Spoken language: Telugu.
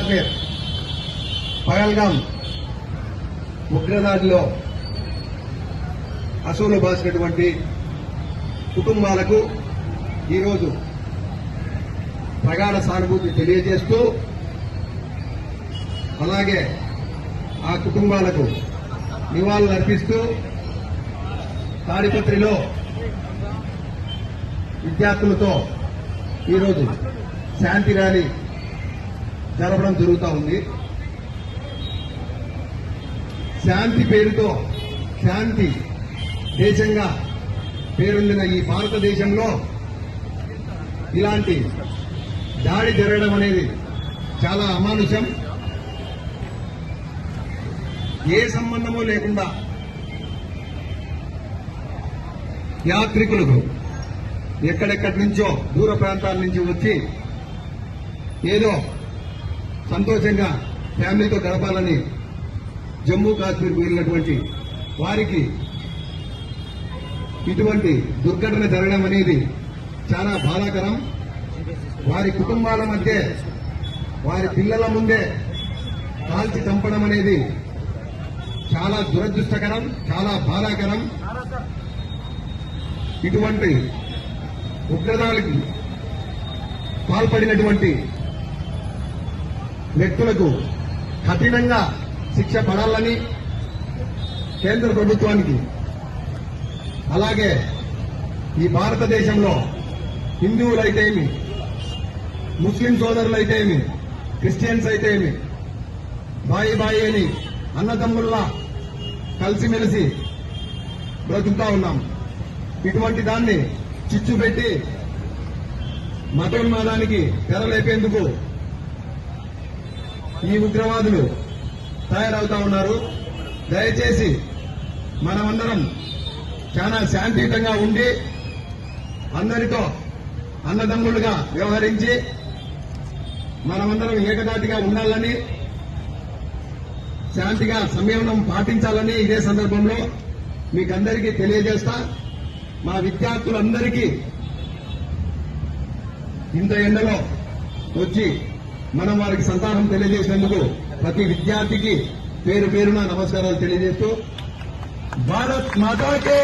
కాశ్మీర్ పహల్గాం ఉగ్రదాడిలో అసూలు బాసినటువంటి కుటుంబాలకు ఈరోజు ప్రగాఢ సానుభూతి తెలియజేస్తూ అలాగే ఆ కుటుంబాలకు నివాళులర్పిస్తూ తాడిపత్రిలో విద్యార్థులతో ఈరోజు శాంతి ర్యాలీ జరపడం జరుగుతూ ఉంది. శాంతి పేరుతో శాంతి దేశంగా పేరొందిన ఈ భారతదేశంలో ఇలాంటి దాడి జరగడం అనేది చాలా అమానుషం. ఏ సంబంధమూ లేకుండా యాత్రికులకు ఎక్కడెక్కడి నుంచో దూర ప్రాంతాల నుంచి వచ్చి ఏదో సంతోషంగా ఫ్యామిలీతో గడపాలని జమ్మూ కాశ్మీర్కు వెళ్ళినటువంటి వారికి ఇటువంటి దుర్ఘటన జరగడం అనేది చాలా బాధాకరం. వారి కుటుంబాల మధ్య వారి పిల్లల ముందే కాల్చి చంపడం అనేది చాలా దురదృష్టకరం, చాలా బాధాకరం. ఇటువంటి ఉగ్రదాడికి పాల్పడినటువంటి వ్యక్తులకు కఠినంగా శిక్ష పడాలని కేంద్ర ప్రభుత్వానికి అలాగే ఈ భారతదేశంలో హిందువులైతేమి, ముస్లిం సోదరులైతేమి, క్రిస్టియన్స్ అయితేమి బాయి బాయి అని అన్నదమ్ముల్లా కలిసిమెలిసి బ్రతుకుతా ఉన్నాం. ఇటువంటి దాన్ని చిచ్చు పెట్టి మతోన్మాదానికి తెరలేపేందుకు ఈ ఉగ్రవాదులు తయారవుతా ఉన్నారు. దయచేసి మనమందరం చాలా శాంతియుతంగా ఉండి అందరితో అన్నదమ్ములుగా వ్యవహరించి మనమందరం ఏకదాటిగా ఉండాలని, శాంతిగా సంయమనం పాటించాలని ఇదే సందర్భంలో మీకందరికీ తెలియజేస్తా. మా విద్యార్థులందరికీ ఇంత ఎండలో వచ్చి మనం వారికి సంతానం తెలియజేసినందుకు ప్రతి విద్యార్థికి పేరు పేరున నమస్కారాలు తెలియజేస్తూ భారత్ మాతాకే